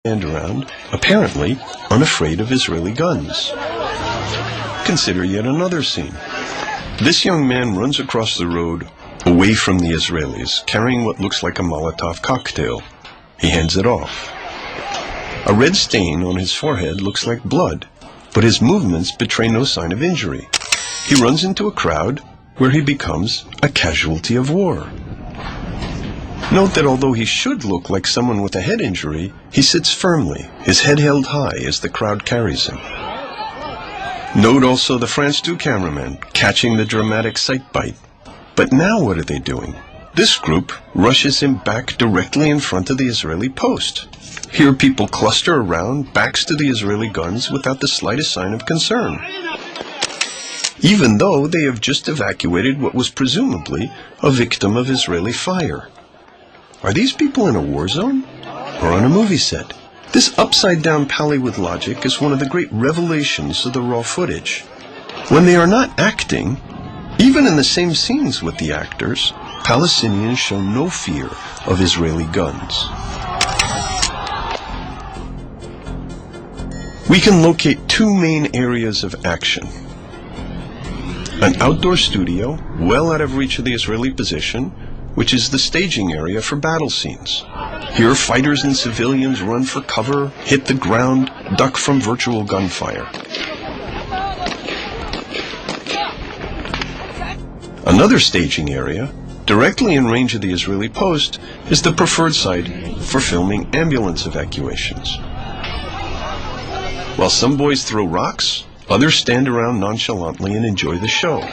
stand around, apparently unafraid of Israeli guns. Consider yet another scene. This young man runs across the road away from the Israelis, carrying what looks like a Molotov cocktail. He hands it off. A red stain on his forehead looks like blood, but his movements betray no sign of injury. He runs into a crowd where he becomes a casualty of war. Note that although he should look like someone with a head injury, he sits firmly, his head held high as the crowd carries him. Note also the France 2 cameraman catching the dramatic sight bite. But now what are they doing? This group rushes him back directly in front of the Israeli post. Here people cluster around, backs to the Israeli guns without the slightest sign of concern, even though they have just evacuated what was presumably a victim of Israeli fire. Are these people in a war zone or on a movie set? This upside-down Pallywood logic is one of the great revelations of the raw footage. When they are not acting, even in the same scenes with the actors, Palestinians show no fear of Israeli guns. We can locate two main areas of action. An outdoor studio, well out of reach of the Israeli position, which is the staging area for battle scenes. Here, fighters and civilians run for cover, hit the ground, duck from virtual gunfire. Another staging area, directly in range of the Israeli post, is the preferred site for filming ambulance evacuations. While some boys throw rocks, others stand around nonchalantly and enjoy the show.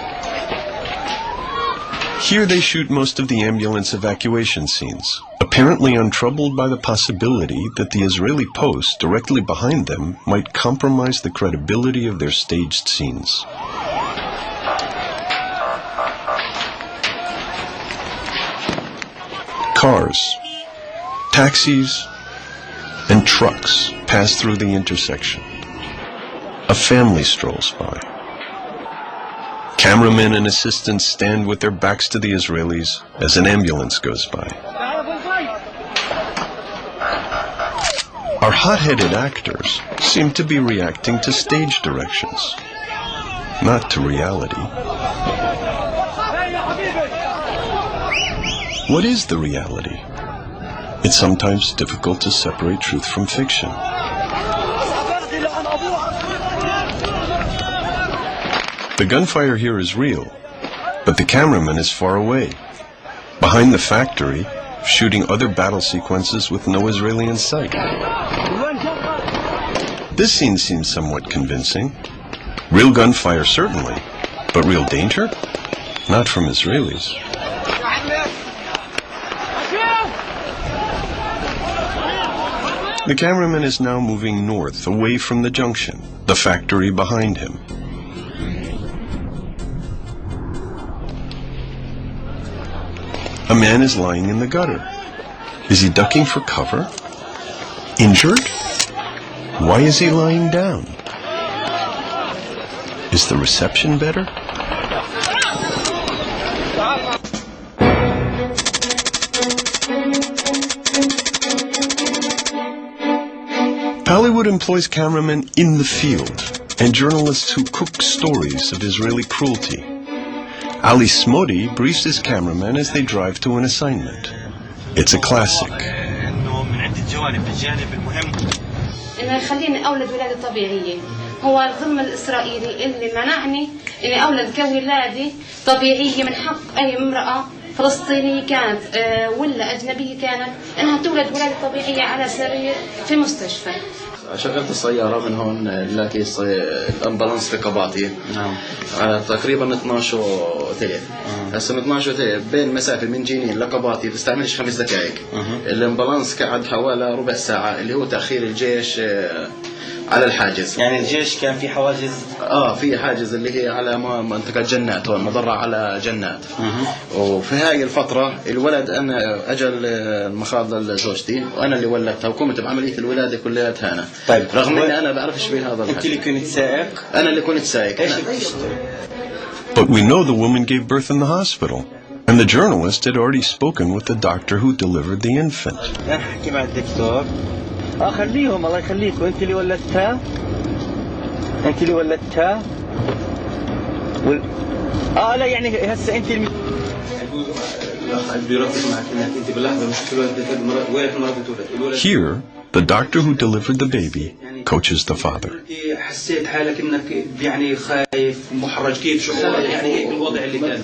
Here they shoot most of the ambulance evacuation scenes, apparently untroubled by the possibility that the Israeli post directly behind them might compromise the credibility of their staged scenes. Cars, taxis, and trucks pass through the intersection. A family strolls by. Cameramen and assistants stand with their backs to the Israelis as an ambulance goes by. Our hot-headed actors seem to be reacting to stage directions, not to reality. What is the reality? It's sometimes difficult to separate truth from fiction. The gunfire here is real, but the cameraman is far away, behind the factory, shooting other battle sequences with no Israeli in sight. This scene seems somewhat convincing. Real gunfire, certainly, but real danger? Not from Israelis. The cameraman is now moving north, away from the junction, the factory behind him. A man is lying in the gutter. Is he ducking for cover? Injured? Why is he lying down? Is the reception better? Pallywood employs cameramen in the field and journalists who cook stories of Israeli cruelty. Ali Smodi briefs his cameraman as they drive to an assignment. It's a classic. إنه يخليني أولد ولادة طبيعية. هو الظلم الإسرائيلي اللي منعني إني أولد كولادة طبيعية من حق أي امرأة فلسطينية كانت ولا أجنبية كانت إنها تولد ولادة طبيعية على سرير في مستشفى. شغلت السيارة من هون نلاقي الأمبولانس في قباطي. نعم. على تقريبا 12 وثلث. هسه من 12 وثلث بين مسافة من جنين لقباطي بتستعملش 5 دقائق. الأمبولانس قعد حوالي ربع ساعة اللي هو تأخير الجيش على الحاجز. يعني الجيش كان في حواجز؟ في حاجز اللي هي على منطقة جنات هون مضرة على جنات. وفي هاي الفترة الولد أنا أجل المخاض لزوجتي وأنا اللي ولدتها وقمت بعملية الولادة كلياتها أنا. طيب رغم إني أنا بعرفش بهذا الحكي. أنت اللي كنت سائق؟ أنا اللي كنت سائق. But we know the woman gave birth in the hospital, and the journalist had already spoken with the doctor who delivered the infant. خليهم الله يخليك وانت اللي ولدتها لا يعني هسه انت Here, the doctor who delivered the baby coaches the father. حسيت حالك انك يعني خايف محرج كيف شعورك يعني هيك الوضع اللي كان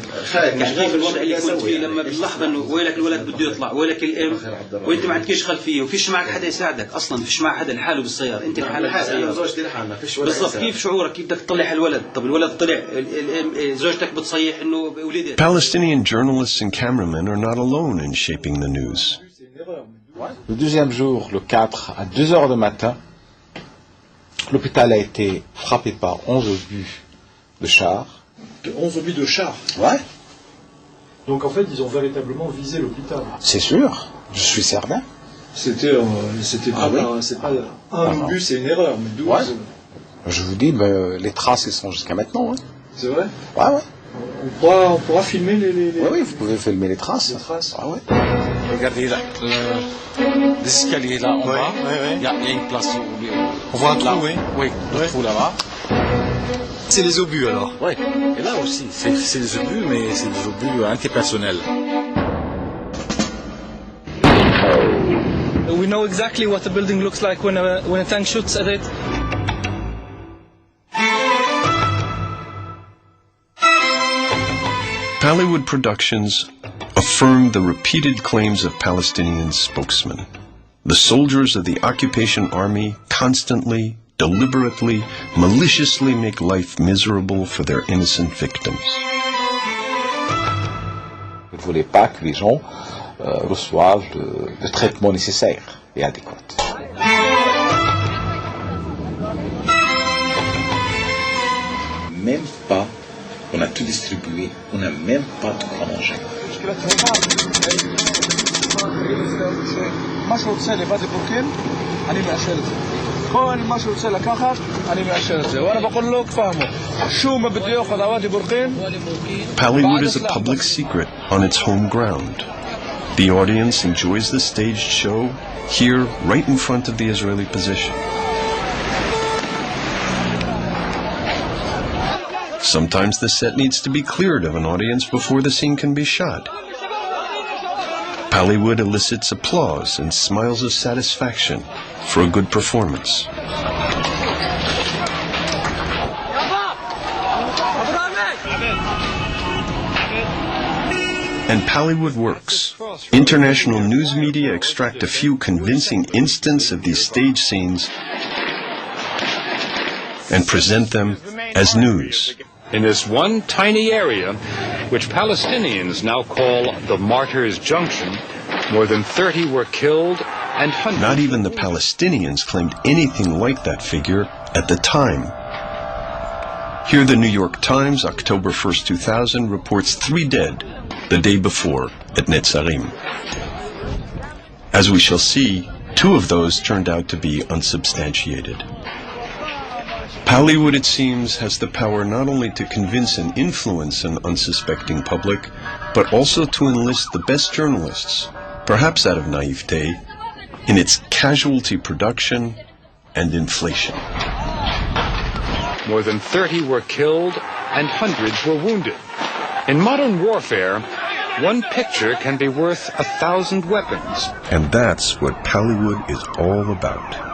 كيف الوضع اللي كنت فيه لما باللحظه انه ويلك الولد بده يطلع ويلك الام وانت ما عندكش خلفيه وفيش معك حدا يساعدك اصلا فيش معك حدا لحاله بالسياره انت لحالك بالسياره زوجتي لحالنا فيش ولا بالضبط كيف شعورك كيف بدك تطلع الولد طب الولد طلع الام زوجتك بتصيح انه ولدت. Palestinian journalists and cameramen are not alone in shaping the news. Le deuxième jour, le 4, à 2 heures du matin, l'hôpital a été frappé par 11 obus de char. 11 obus de char. Ouais. Donc en fait, ils ont véritablement visé l'hôpital. C'est sûr, je suis certain. C'était c'est pas un obus, c'est une erreur, mais 12. Ouais. Je vous dis, les traces, elles sont jusqu'à maintenant. Hein. C'est vrai? Ouais. On pourra filmer les... Oui, vous pouvez filmer les traces. Les traces. Ah ouais. Regardez là, les escaliers là en bas, il y a une place où On voit un trou, oui. Oui, le trou là-bas. C'est les obus alors. Oui, et là aussi, c'est des obus, mais c'est des obus antipersonnels. We know exactly what the building looks like when a tank shoots at it. Pallywood Productions affirmed the repeated claims of Palestinian spokesmen. The soldiers of the occupation army constantly, deliberately, maliciously make life miserable for their innocent victims. Vous ne voulez pas que les gens reçoivent le traitement nécessaire et adéquat. Même pas, on a tout distribué, on n'a même pas de quoi manger. Pallywood is a public secret on its home ground. The audience enjoys the staged show here right in front of the Israeli position. Sometimes the set needs to be cleared of an audience before the scene can be shot. Pallywood elicits applause and smiles of satisfaction for a good performance. And Pallywood works. International news media extract a few convincing instances of these stage scenes and present them as news. In this one tiny area, which Palestinians now call the Martyrs' Junction, more than 30 were killed and hundreds... Not even the Palestinians claimed anything like that figure at the time. Here the New York Times, October 1st, 2000, reports 3 dead the day before at Netzarim. As we shall see, 2 of those turned out to be unsubstantiated. Pallywood, it seems, has the power not only to convince and influence an unsuspecting public, but also to enlist the best journalists, perhaps out of naivete, in its casualty production and inflation. More than 30 were killed and hundreds were wounded. In modern warfare, one picture can be worth 1,000 weapons. And that's what Pallywood is all about.